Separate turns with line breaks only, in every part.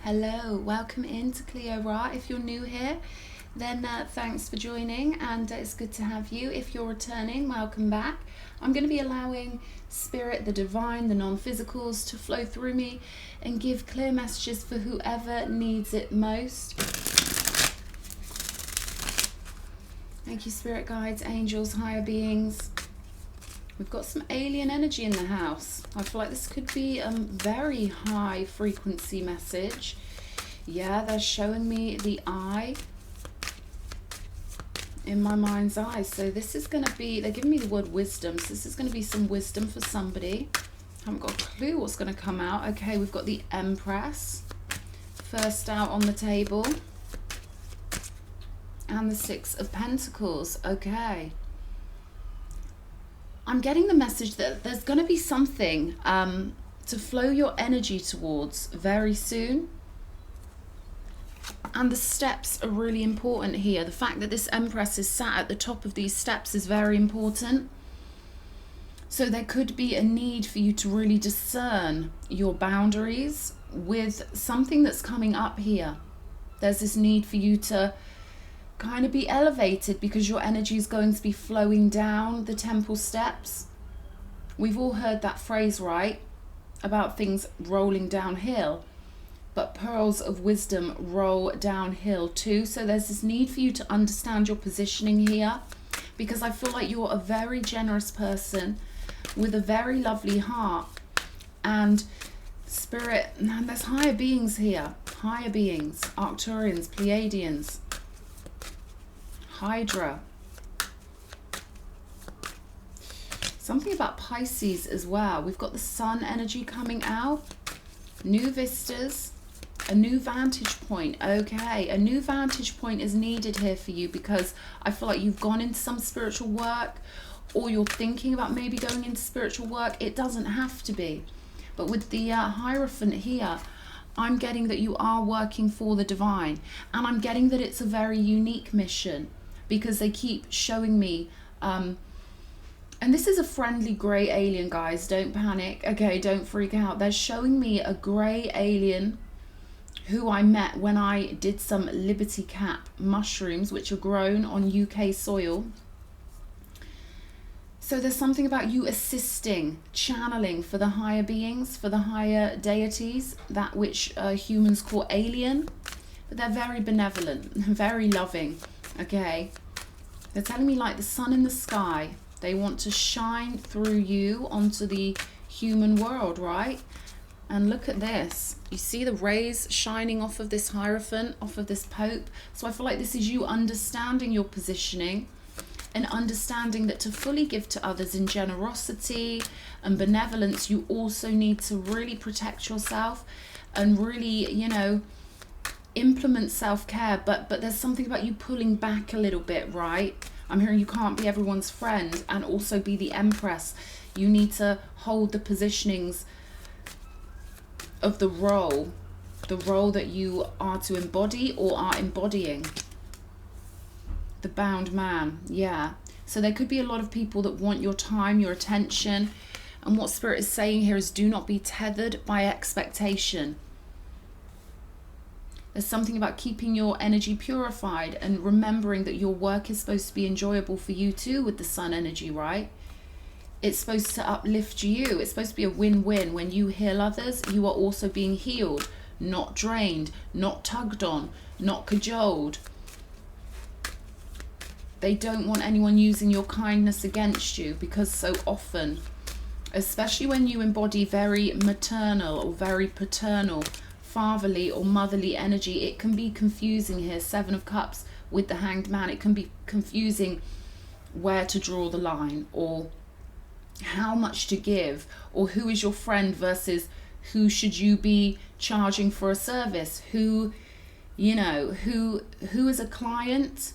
Hello, welcome into Cleo Ra. If you're new here, then thanks for joining, and it's good to have you. If you're returning, welcome back. I'm going to be allowing Spirit, the Divine, the non-physicals to flow through me and give clear messages for whoever needs it most. Thank you, Spirit Guides, Angels, Higher Beings. We've got some alien energy in the house. I feel like this could be a very high frequency message. Yeah, they're showing me the eye in my mind's eye. So this is going to be, they're giving me the word wisdom. So this is going to be some wisdom for somebody. Haven't got a clue what's going to come out. Okay, we've got the Empress first out on the table. And the Six of Pentacles. Okay. I'm getting the message that there's going to be something to flow your energy towards very soon. And the steps are really important here. The fact that this Empress is sat at the top of these steps is very important. So there could be a need for you to really discern your boundaries with something that's coming up here. There's this need for you to kind of be elevated because your energy is going to be flowing down the temple steps. We've all heard that phrase, right? About things rolling downhill, but pearls of wisdom roll downhill too. So there's this need for you to understand your positioning here, because I feel like you're a very generous person with a very lovely heart. And Spirit, and there's higher beings here, higher beings, Arcturians, Pleiadians, Hydra. Something about Pisces as well. We've got the sun energy coming out. New vistas. A new vantage point. Okay, a new vantage point is needed here for you, because I feel like you've gone into some spiritual work, or you're thinking about maybe going into spiritual work. It doesn't have to be. But with the Hierophant here, I'm getting that you are working for the divine. And I'm getting that it's a very unique mission, because they keep showing me, and this is a friendly grey alien, guys, don't panic, okay, don't freak out. They're showing me a grey alien who I met when I did some Liberty Cap mushrooms, which are grown on UK soil. So there's something about you assisting, channeling for the higher beings, for the higher deities, that which humans call alien, but they're very benevolent, very loving. Okay, they're telling me like the sun in the sky. They want to shine through you onto the human world, right? And look at this. You see the rays shining off of this Hierophant, off of this Pope. So I feel like this is you understanding your positioning and understanding that to fully give to others in generosity and benevolence, you also need to really protect yourself and really, you know, implement self-care, but there's something about you pulling back a little bit, right? I'm hearing you can't be everyone's friend and also be the Empress. You need to hold the positionings of the role that you are to embody or are embodying. The bound man, yeah. So there could be a lot of people that want your time, your attention, and what Spirit is saying here is do not be tethered by expectation. There's something about keeping your energy purified and remembering that your work is supposed to be enjoyable for you too with the sun energy, right? It's supposed to uplift you. It's supposed to be a win-win. When you heal others, you are also being healed, not drained, not tugged on, not cajoled. They don't want anyone using your kindness against you, because so often, especially when you embody very maternal or very paternal, fatherly or motherly energy, it can be confusing here. Seven of Cups with the Hanged Man. It can be confusing where to draw the line, or how much to give, or who is your friend versus who should you be charging for a service, who, you know, who is a client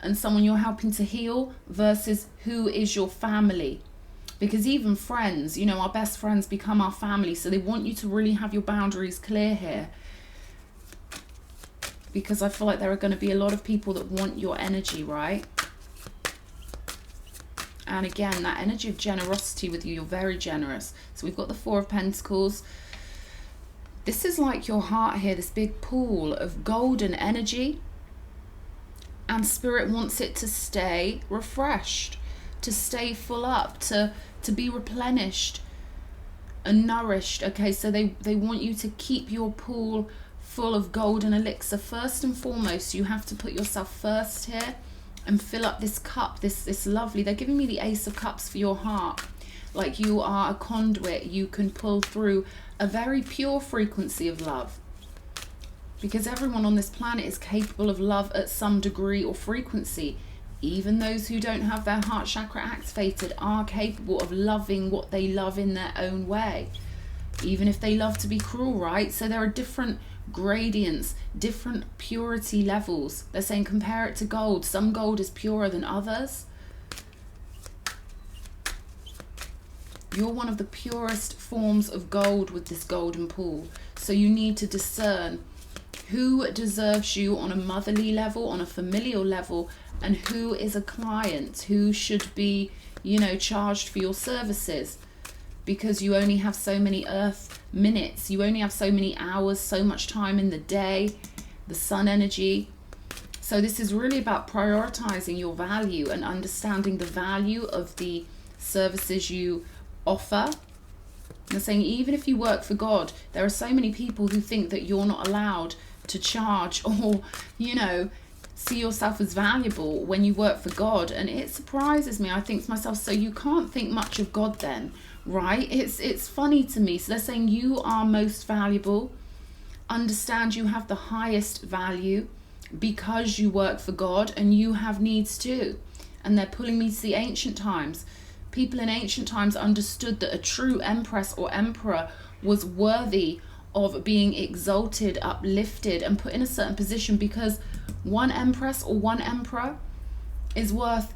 and someone you're helping to heal versus who is your family. Because even friends, you know, our best friends become our family. So they want you to really have your boundaries clear here. Because I feel like there are going to be a lot of people that want your energy, right? And again, that energy of generosity with you, you're very generous. So we've got the Four of Pentacles. This is like your heart here, this big pool of golden energy. And Spirit wants it to stay refreshed, to stay full up, to be replenished and nourished. Okay, so they want you to keep your pool full of golden elixir. First and foremost, you have to put yourself first here and fill up this cup, this lovely, they're giving me the Ace of Cups for your heart. Like you are a conduit, you can pull through a very pure frequency of love. Because everyone on this planet is capable of love at some degree or frequency. Even those who don't have their heart chakra activated are capable of loving what they love in their own way. Even if they love to be cruel, right? So there are different gradients, different purity levels. They're saying compare it to gold. Some gold is purer than others. You're one of the purest forms of gold with this golden pool. So you need to discern who deserves you on a motherly level, on a familial level, and who is a client, who should be, you know, charged for your services. Because you only have so many earth minutes, you only have so many hours, so much time in the day, the sun energy. So this is really about prioritizing your value and understanding the value of the services you offer. They're saying even if you work for God, there are so many people who think that you're not allowed to charge or, you know, see yourself as valuable when you work for God. And it surprises me. I think to myself, so you can't think much of God then, right? It's funny to me. So they're saying you are most valuable. Understand you have the highest value because you work for God, and you have needs too. And they're pulling me to the ancient times. People in ancient times understood that a true empress or emperor was worthy of being exalted, uplifted, and put in a certain position, because one empress or one emperor is worth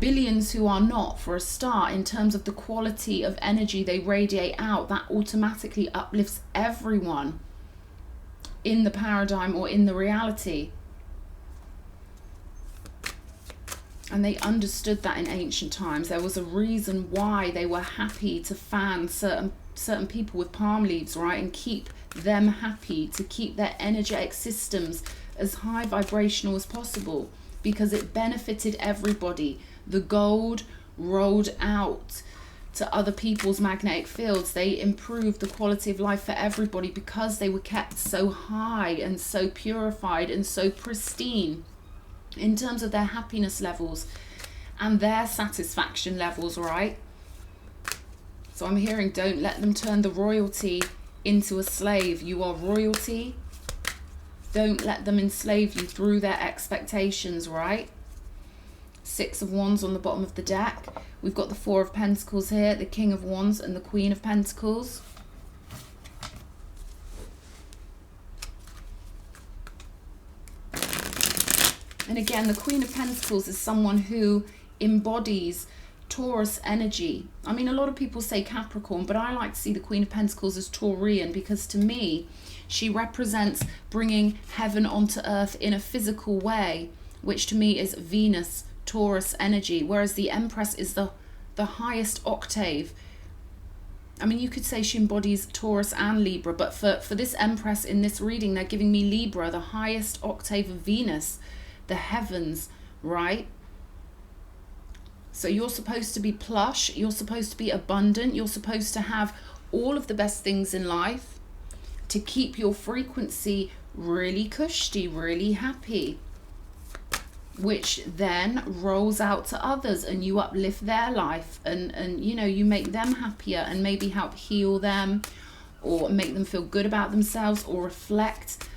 billions who are not, for a start, in terms of the quality of energy they radiate out. That automatically uplifts everyone in the paradigm or in the reality. And they understood that in ancient times. There was a reason why they were happy to fan certain people with palm leaves, right? And keep them happy, to keep their energetic systems as high vibrational as possible, because it benefited everybody. The gold rolled out to other people's magnetic fields. They improved the quality of life for everybody because they were kept so high and so purified and so pristine in terms of their happiness levels and their satisfaction levels, right? So I'm hearing, don't let them turn the royalty into a slave. You are royalty. Don't let them enslave you through their expectations, right? Six of Wands on the bottom of the deck. We've got the Four of Pentacles here, the King of Wands and the Queen of Pentacles. And again, the Queen of Pentacles is someone who embodies Taurus energy. I mean, a lot of people say Capricorn, but I like to see the Queen of Pentacles as Taurian, because to me, she represents bringing heaven onto earth in a physical way, which to me is Venus, Taurus energy, whereas the Empress is the highest octave. I mean, you could say she embodies Taurus and Libra, but for this Empress in this reading, they're giving me Libra, the highest octave of Venus, the heavens, right? So you're supposed to be plush, you're supposed to be abundant, you're supposed to have all of the best things in life to keep your frequency really cushy, really happy, which then rolls out to others, and you uplift their life, and you know, you make them happier and maybe help heal them or make them feel good about themselves, or reflect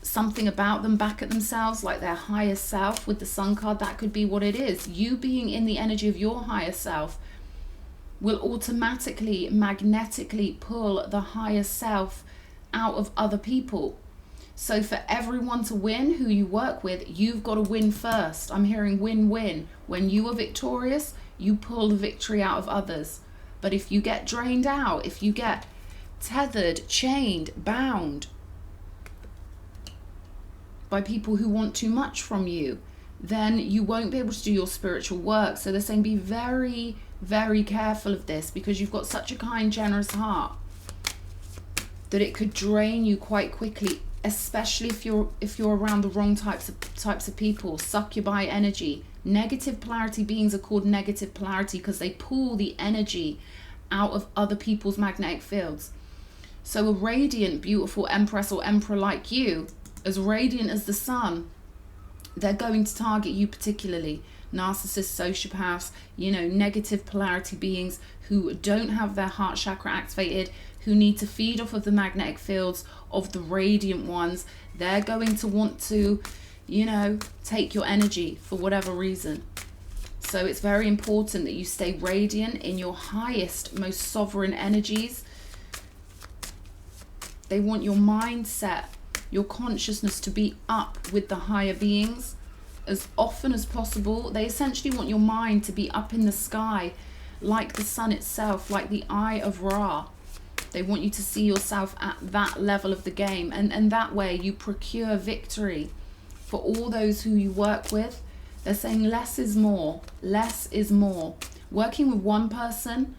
something about them back at themselves, like their higher self. With the Sun card, that could be what it is. You being in the energy of your higher self will automatically, magnetically pull the higher self out of other people. So for everyone to win who you work with, you've got to win first. I'm hearing win-win. When you are victorious, you pull the victory out of others. But if you get drained out, if you get tethered, chained, bound by people who want too much from you, then you won't be able to do your spiritual work. So they're saying be very, very careful of this, because you've got such a kind, generous heart. that it could drain you quite quickly, especially if you're around the wrong types of people. Succubi energy. Negative polarity beings are called negative polarity because they pull the energy out of other people's magnetic fields. So a radiant, beautiful empress or emperor like you, as radiant as the sun, they're going to target you particularly. Narcissists, sociopaths, you know, negative polarity beings who don't have their heart chakra activated, who need to feed off of the magnetic fields of the radiant ones. They're going to want to, you know, take your energy for whatever reason. So it's very important that you stay radiant in your highest, most sovereign energies. They want your mindset, your consciousness to be up with the higher beings as often as possible. They essentially want your mind to be up in the sky, like the sun itself, like the eye of Ra. They want you to see yourself at that level of the game. And that way you procure victory for all those who you work with. They're saying less is more. Less is more. Working with one person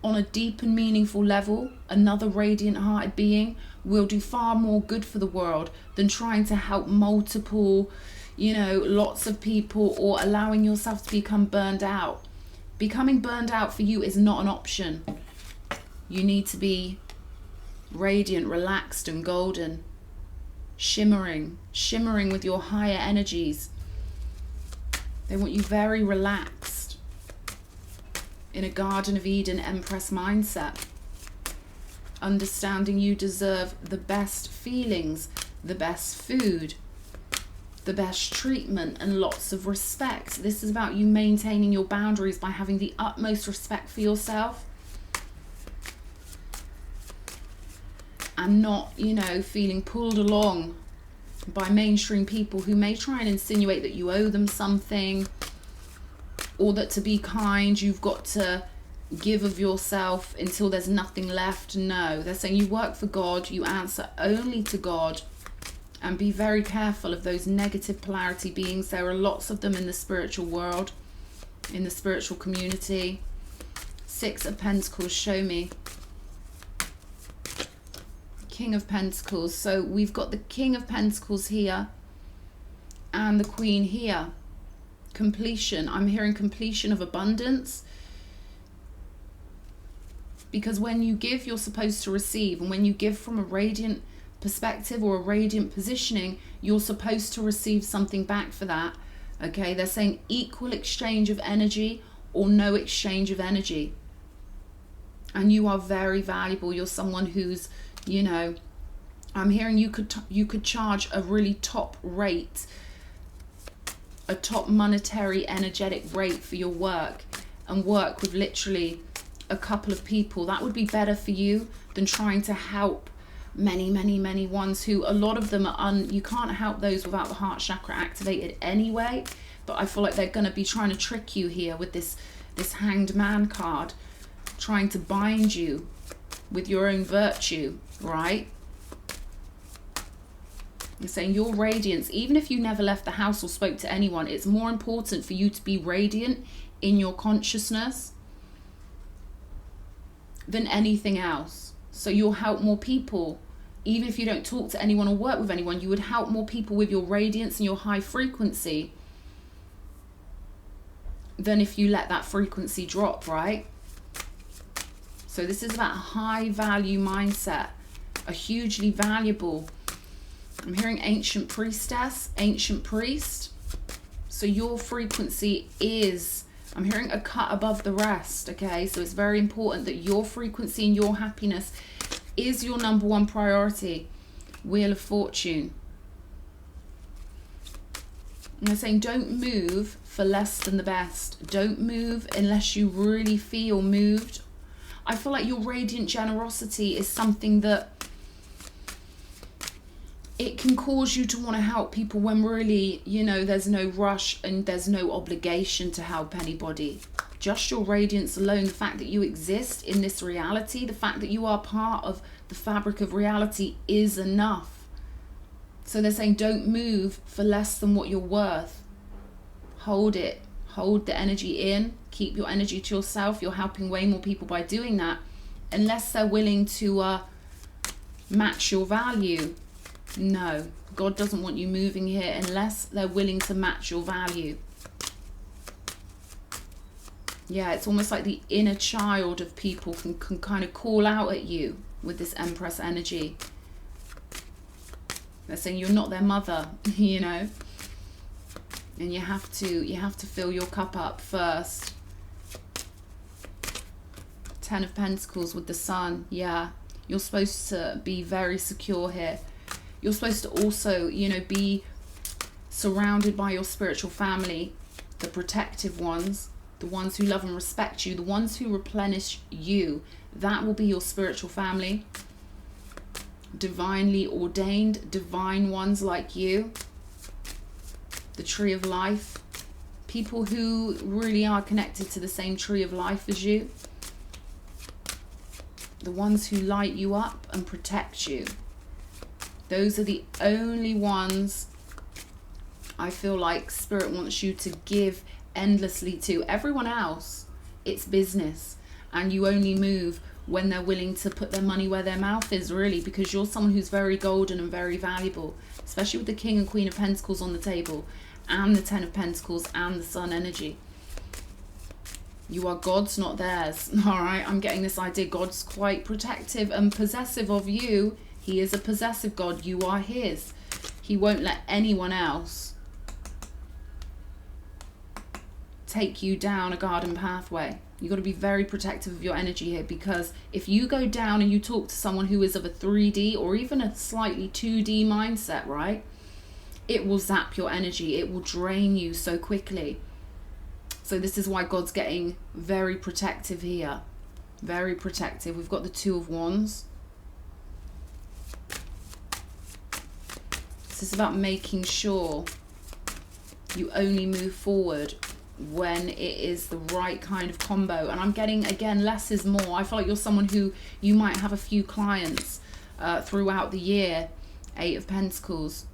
on a deep and meaningful level, another radiant hearted being, will do far more good for the world than trying to help multiple, you know, lots of people, or allowing yourself to become burned out. Becoming burned out for you is not an option. You need to be radiant, relaxed and golden, shimmering with your higher energies. They want you very relaxed in a Garden of Eden Empress mindset, understanding you deserve the best feelings, the best food, the best treatment and lots of respect. This is about you maintaining your boundaries by having the utmost respect for yourself and not, you know, feeling pulled along by mainstream people who may try and insinuate that you owe them something, or that to be kind you've got to give of yourself until there's nothing left. No, they're saying you work for God, you answer only to God, and be very careful of those negative polarity beings. There are lots of them in the spiritual world, in the spiritual community. Six of Pentacles, show me. King of Pentacles. So we've got the King of Pentacles here and the Queen here. Completion. I'm hearing completion of abundance. Because when you give, you're supposed to receive. And when you give from a radiant perspective or a radiant positioning, you're supposed to receive something back for that. Okay, they're saying equal exchange of energy or no exchange of energy. And you are very valuable. You're someone who's, you know, I'm hearing you could charge a really top rate, a top monetary energetic rate for your work, and work with literally a couple of people. That would be better for you than trying to help many ones who, a lot of them are you can't help those without the heart chakra activated anyway. But I feel like they're going to be trying to trick you here with this Hanged Man card, trying to bind you with your own virtue, right? You're saying your radiance, even if you never left the house or spoke to anyone, it's more important for you to be radiant in your consciousness than anything else. So you'll help more people. Even if you don't talk to anyone or work with anyone, you would help more people with your radiance and your high frequency than if you let that frequency drop, right? So this is about a high value mindset, a hugely valuable. I'm hearing ancient priestess, ancient priest. So your frequency is, I'm hearing a cut above the rest, okay? So it's very important that your frequency and your happiness is your number one priority. Wheel of Fortune. And they're saying don't move for less than the best. Don't move unless you really feel moved. I feel like your radiant generosity is something that it can cause you to want to help people when really, you know, there's no rush and there's no obligation to help anybody. Just your radiance alone, the fact that you exist in this reality, the fact that you are part of the fabric of reality is enough. So they're saying don't move for less than what you're worth. Hold it. Hold the energy in. Keep your energy to yourself. You're helping way more people by doing that. Unless they're willing to match your value. No, God doesn't want you moving here unless they're willing to match your value. Yeah, it's almost like the inner child of people can kind of call out at you with this Empress energy. They're saying you're not their mother, you know. And you have to fill your cup up first. Ten of Pentacles with the Sun. Yeah, you're supposed to be very secure here. You're supposed to also, you know, be surrounded by your spiritual family, the protective ones, the ones who love and respect you, the ones who replenish you. That will be your spiritual family. Divinely ordained, divine ones like you. The tree of life. People who really are connected to the same tree of life as you. The ones who light you up and protect you. Those are the only ones I feel like Spirit wants you to give endlessly to. Everyone else, it's business. And you only move when they're willing to put their money where their mouth is, really, because you're someone who's very golden and very valuable, especially with the King and Queen of Pentacles on the table and the Ten of Pentacles and the Sun energy. You are God's, not theirs. All right, I'm getting this idea. God's quite protective and possessive of you. He is a possessive God. You are his. He won't let anyone else take you down a garden pathway. You've got to be very protective of your energy here, because if you go down and you talk to someone who is of a 3D or even a slightly 2D mindset, right, it will zap your energy. It will drain you so quickly. So this is why God's getting very protective here. Very protective. We've got the Two of Wands. This is about making sure you only move forward when it is the right kind of combo. And I'm getting, again, less is more. I feel like you're someone who you might have a few clients throughout the year. Eight of Pentacles.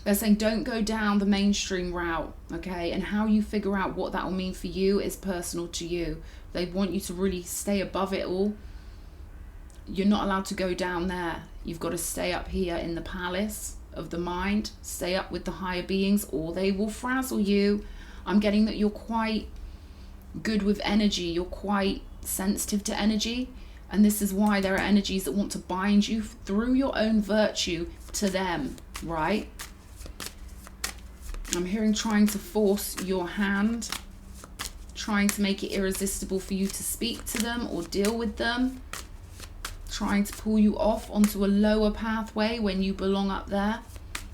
They're saying don't go down the mainstream route, okay? And how you figure out what that will mean for you is personal to you. They want you to really stay above it all. You're not allowed to go down there. You've got to stay up here in the palace of the mind. Stay up with the higher beings, or they will frazzle you. I'm getting that you're quite good with energy. You're quite sensitive to energy. And this is why there are energies that want to bind you through your own virtue to them, right? I'm hearing trying to force your hand, trying to make it irresistible for you to speak to them or deal with them, trying to pull you off onto a lower pathway when you belong up there.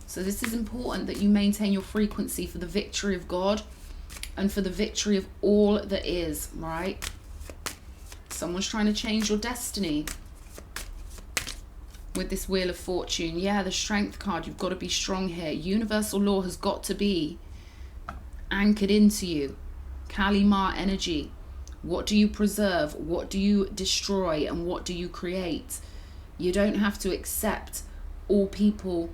So this is important that you maintain your frequency for the victory of God and for the victory of all that is, right? Someone's trying to change your destiny with this Wheel of Fortune. Yeah, the Strength card. You've got to be strong here. Universal law has got to be anchored into you. Kali Ma energy. What do you preserve? What do you destroy? And what do you create? You don't have to accept all people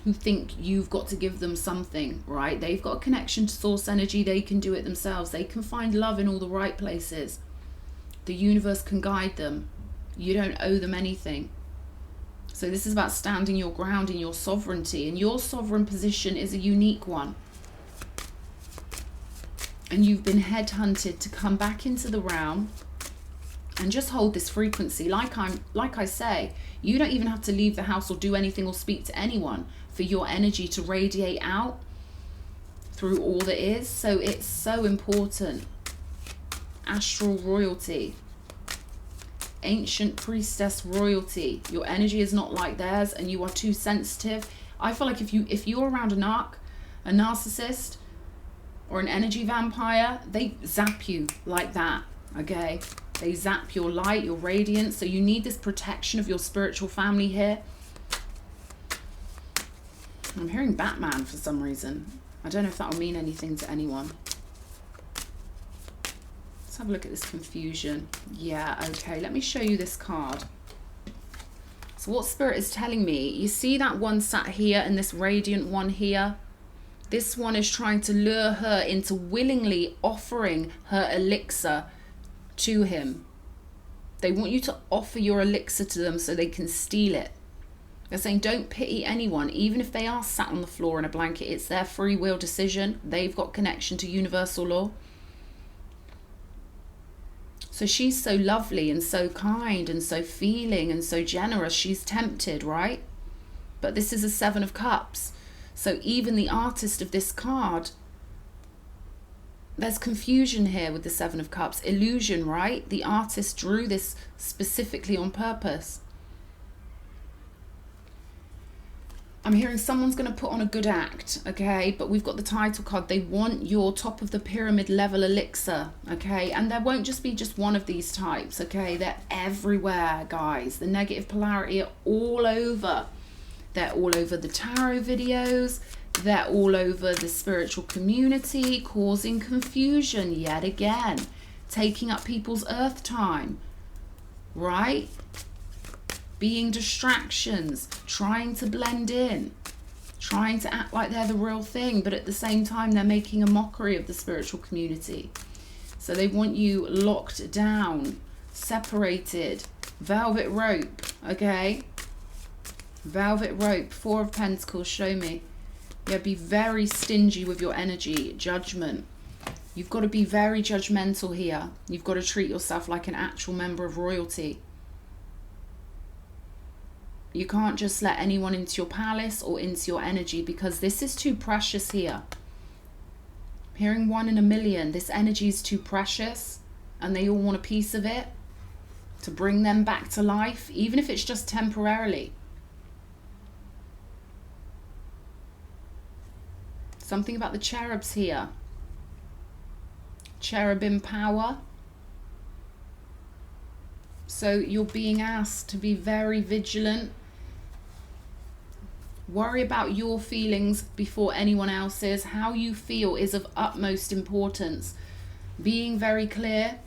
who think you've got to give them something, right? They've got a connection to source energy. They can do it themselves. They can find love in all the right places. The universe can guide them. You don't owe them anything. So this is about standing your ground in your sovereignty. And your sovereign position is a unique one. And you've been headhunted to come back into the realm and just hold this frequency. Like I say, you don't even have to leave the house or do anything or speak to anyone for your energy to radiate out through all that is. So it's so important. Astral royalty. Ancient priestess royalty. Your energy is not like theirs and you are too sensitive. I feel like if you're around a narcissist or an energy vampire, they zap you like that, okay? They zap your light, your radiance. So you need this protection of your spiritual family here. I'm hearing Batman for some reason. I don't know if that will mean anything to anyone. Let's have a look at this confusion. Yeah, okay, let me show you this card. So what Spirit is telling me, you see that one sat here and this radiant one here? This one is trying to lure her into willingly offering her elixir to him. They want you to offer your elixir to them so they can steal it. They're saying don't pity anyone, even if they are sat on the floor in a blanket. It's their free will decision. They've got connection to universal law. So she's so lovely and so kind and so feeling and so generous. She's tempted, right? But this is a 7 of Cups. So even the artist of this card, there's confusion here with the 7 of Cups. Illusion, right? The artist drew this specifically on purpose. I'm hearing someone's going to put on a good act, okay? But we've got the title card. They want your top of the pyramid level elixir, okay? And there won't just be just one of these types, okay? They're everywhere, guys. The negative polarity are all over. They're all over the tarot videos. They're all over the spiritual community, causing confusion yet again. Taking up people's earth time, right? Being distractions, trying to blend in, trying to act like they're the real thing, but at the same time they're making a mockery of the spiritual community. So they want you locked down, separated, velvet rope, okay? Velvet rope, 4 of Pentacles, show me. Yeah, be very stingy with your energy, judgment. You've got to be very judgmental here. You've got to treat yourself like an actual member of royalty. You can't just let anyone into your palace or into your energy, because this is too precious here. I'm hearing 1 in a million. This energy is too precious and they all want a piece of it to bring them back to life, even if it's just temporarily. Something about the cherubs here. Cherubim power. So you're being asked to be very vigilant. Worry about your feelings before anyone else's. How you feel is of utmost importance. Being very clear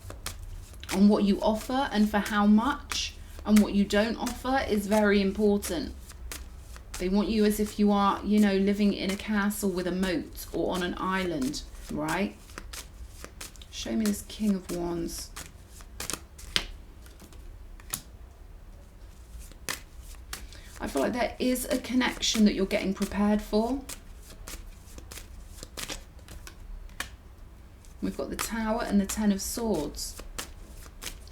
on what you offer and for how much, and what you don't offer is very important. They want you as if you are, you know, living in a castle with a moat or on an island, right? Show me this King of Wands. I feel like there is a connection that you're getting prepared for. We've got the Tower and the 10 of Swords.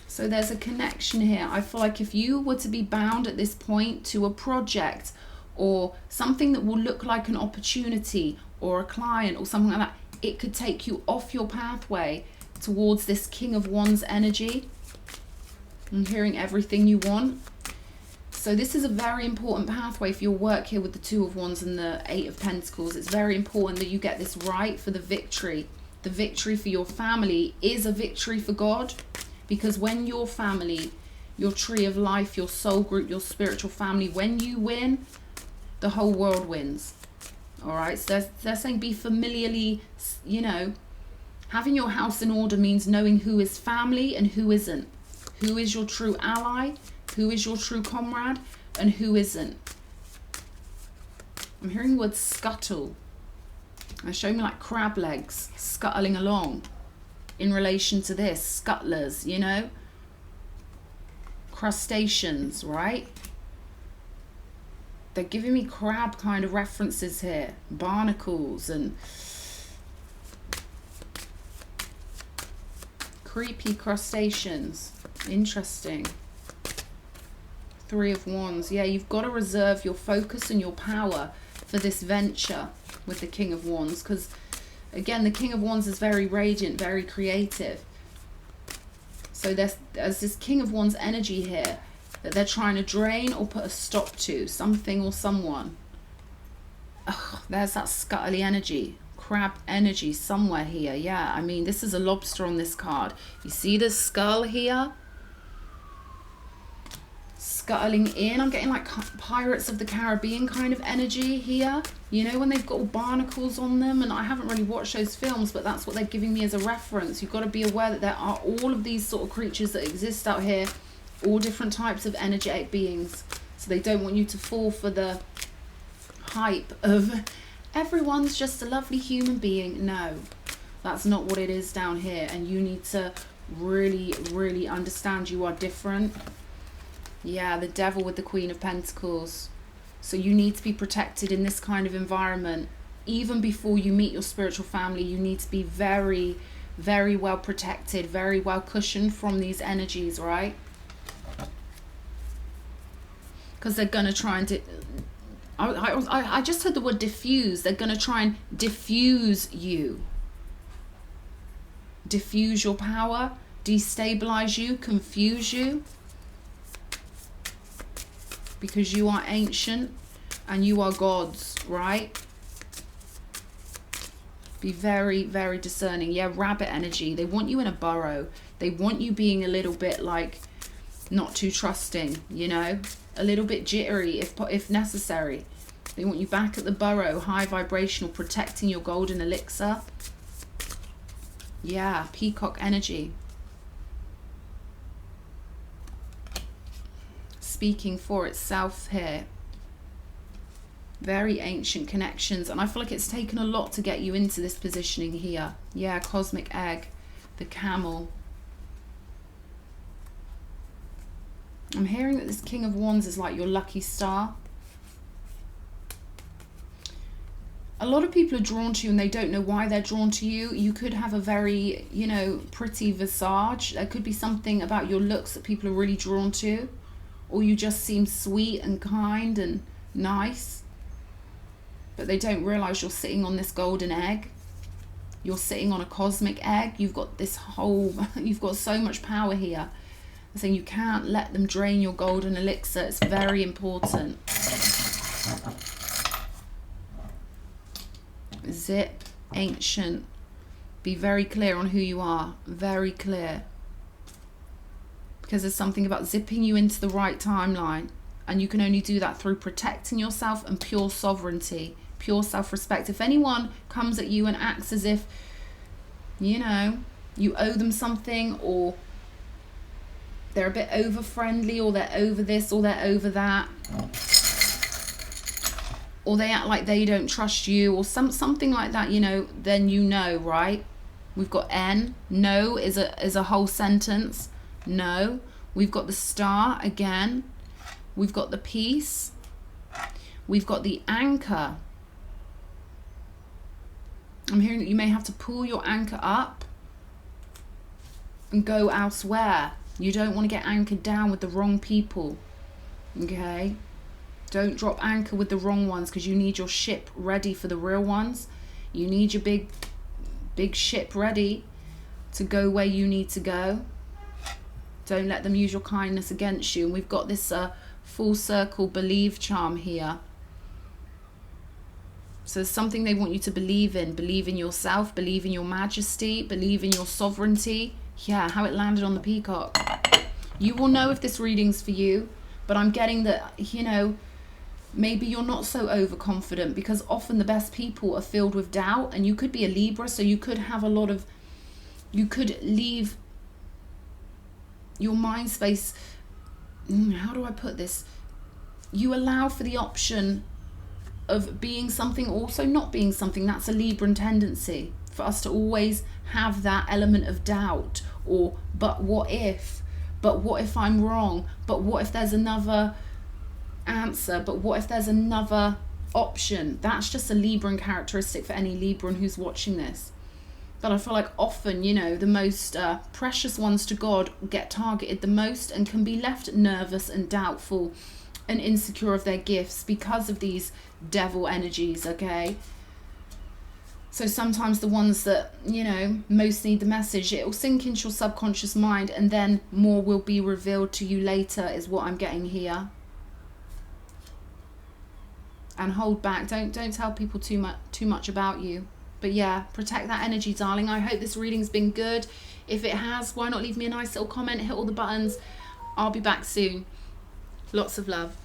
So there's a connection here. I feel like if you were to be bound at this point to a project or something that will look like an opportunity or a client or something like that, it could take you off your pathway towards this King of Wands energy. I'm hearing everything you want. So this is a very important pathway for your work here with the 2 of Wands and the 8 of Pentacles. It's very important that you get this right for the victory. The victory for your family is a victory for God, because when your family, your tree of life, your soul group, your spiritual family, when you win, the whole world wins. All right, so they're saying be familiarly, you know, having your house in order means knowing who is family and who isn't. Who is your true ally? Who is your true comrade and who isn't? I'm hearing the word scuttle. And show me like crab legs scuttling along in relation to this. Scuttlers, you know? Crustaceans, right? They're giving me crab kind of references here. Barnacles and creepy crustaceans. Interesting. 3 of Wands. Yeah, you've got to reserve your focus and your power for this venture with the King of Wands, because again, the King of Wands is very radiant, very creative. So there's this King of Wands energy here that they're trying to drain or put a stop to, something or someone. Ugh, there's that scuttly energy, crab energy somewhere here. Yeah, I mean, this is a lobster on this card. You see the skull here? Scuttling in. I'm getting like Pirates of the Caribbean kind of energy here, you know, when they've got all barnacles on them. And I haven't really watched those films, but that's what they're giving me as a reference. You've got to be aware that there are all of these sort of creatures that exist out here, all different types of energetic beings. So they don't want you to fall for the hype of everyone's just a lovely human being. No, that's not what it is down here. And you need to Really, really understand you are different. Yeah, the Devil with the Queen of Pentacles. So you need to be protected in this kind of environment. Even before you meet your spiritual family, you need to be very, very well protected, very well cushioned from these energies, right? Because they're going to try and... I just heard the word diffuse. They're going to try and diffuse you. Diffuse your power, destabilize you, confuse you. Because you are ancient and you are gods, right? Be very, very discerning. Yeah, rabbit energy. They want you in a burrow. They want you being a little bit like not too trusting, you know, a little bit jittery if necessary. They want you back at the burrow, high vibrational, protecting your golden elixir. Yeah, peacock energy. Speaking for itself here. Very ancient connections, and I feel like it's taken a lot to get you into this positioning here. Yeah, cosmic egg, the camel. I'm hearing that this King of Wands is like your lucky star. A lot of people are drawn to you and they don't know why they're drawn to you. You could have a very, you know, pretty visage. There could be something about your looks that people are really drawn to. Or you just seem sweet and kind and nice. But they don't realize you're sitting on this golden egg. You're sitting on a cosmic egg. You've got this whole, you've got so much power here. I'm saying you can't let them drain your golden elixir. It's very important. Zip, ancient. Be very clear on who you are. Very clear. Because there's something about zipping you into the right timeline. And you can only do that through protecting yourself and pure sovereignty. Pure self-respect. If anyone comes at you and acts as if, you know, you owe them something, or they're a bit over friendly, or they're over this, or they're over that, or they act like they don't trust you, or something like that, you know, then you know, right? We've got N. No is a whole sentence. No. We've got the star again. We've got the peace. We've got the anchor. I'm hearing that you may have to pull your anchor up and go elsewhere. You don't want to get anchored down with the wrong people. Okay? Don't drop anchor with the wrong ones, because you need your ship ready for the real ones. You need your big ship ready to go where you need to go. Don't let them use your kindness against you. And we've got this full circle believe charm here. So it's something they want you to believe in. Believe in yourself, believe in your majesty, believe in your sovereignty. Yeah, how it landed on the peacock. You will know if this reading's for you, but I'm getting that, you know, maybe you're not so overconfident, because often the best people are filled with doubt, and you could be a Libra, so you could have a lot of, you could leave your mind space, how do I put this? You allow for the option of being something, also not being something. That's a Libran tendency, for us to always have that element of doubt, or but what if I'm wrong, but what if there's another answer, but what if there's another option. That's just a Libran characteristic for any Libran who's watching this. But I feel like often, you know, the most precious ones to God get targeted the most and can be left nervous and doubtful and insecure of their gifts because of these devil energies, okay? So sometimes the ones that, you know, most need the message, it will sink into your subconscious mind, and then more will be revealed to you later, is what I'm getting here. And hold back. Don't tell people too much about you. But yeah, protect that energy, darling. I hope this reading's been good. If it has, why not leave me a nice little comment, hit all the buttons. I'll be back soon. Lots of love.